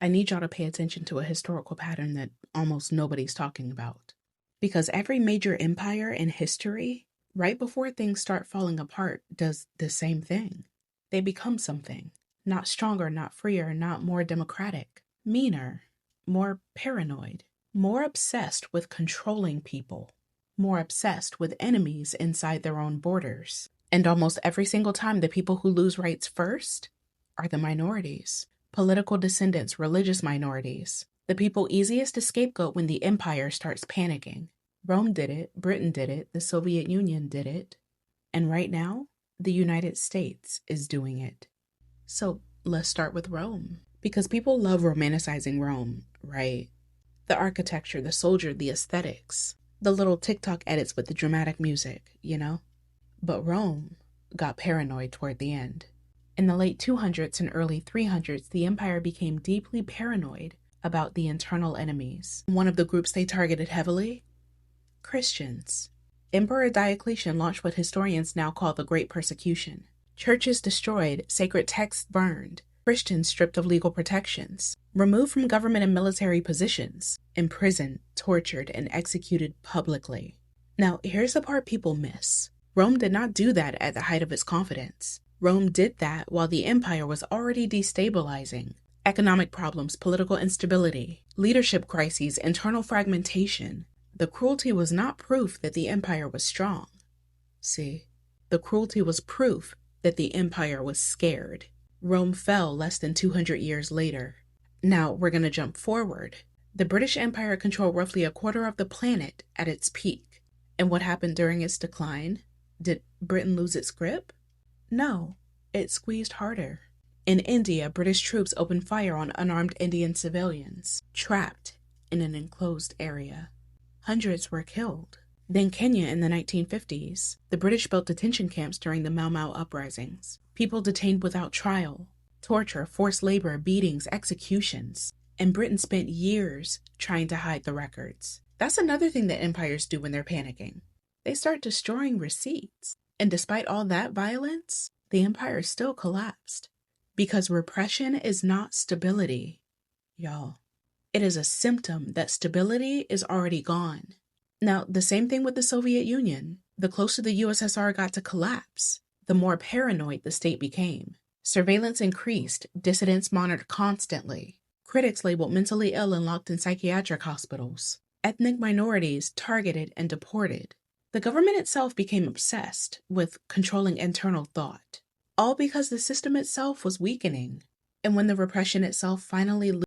I need y'all to pay attention to a historical pattern that almost nobody's talking about. Because every major empire in history, right before things start falling apart, does the same thing. They become something. Not stronger, not freer, not more democratic. Meaner, more paranoid, more obsessed with controlling people, more obsessed with enemies inside their own borders. And almost every single time, the people who lose rights first are the minorities. Political descendants, religious minorities, the people easiest to scapegoat when the empire starts panicking. Rome did it, Britain did it, the Soviet Union did it, and right now, the United States is doing it. So let's start with Rome, because people love romanticizing Rome, right? The architecture, the soldier, the aesthetics, the little TikTok edits with the dramatic music, you know? But Rome got paranoid toward the end. In the late 200s and early 300s, the empire became deeply paranoid about the internal enemies. One of the groups they targeted heavily? Christians. Emperor Diocletian launched what historians now call the Great Persecution. Churches destroyed, sacred texts burned, Christians stripped of legal protections, removed from government and military positions, imprisoned, tortured, and executed publicly. Now, here's the part people miss. Rome did not do that at the height of its confidence. Rome did that while the empire was already destabilizing. Economic problems, political instability, leadership crises, internal fragmentation. The cruelty was not proof that the empire was strong. See, the cruelty was proof that the empire was scared. Rome fell less than 200 years later. Now we're going to jump forward. The British Empire controlled roughly a quarter of the planet at its peak. And what happened during its decline? Did Britain lose its grip? No, it squeezed harder. In India, British troops opened fire on unarmed Indian civilians, trapped in an enclosed area. Hundreds were killed. Then Kenya in the 1950s. The British built detention camps during the Mau Mau uprisings. People detained without trial. Torture, forced labor, beatings, executions. And Britain spent years trying to hide the records. That's another thing that empires do when they're panicking. They start destroying receipts. And despite all that violence, the empire still collapsed. Because repression is not stability, y'all. It is a symptom that stability is already gone. Now, the same thing with the Soviet Union. The closer the USSR got to collapse, the more paranoid the state became. Surveillance increased, dissidents monitored constantly. Critics labeled mentally ill and locked in psychiatric hospitals. Ethnic minorities targeted and deported. The government itself became obsessed with controlling internal thought, all because the system itself was weakening. And when the repression itself finally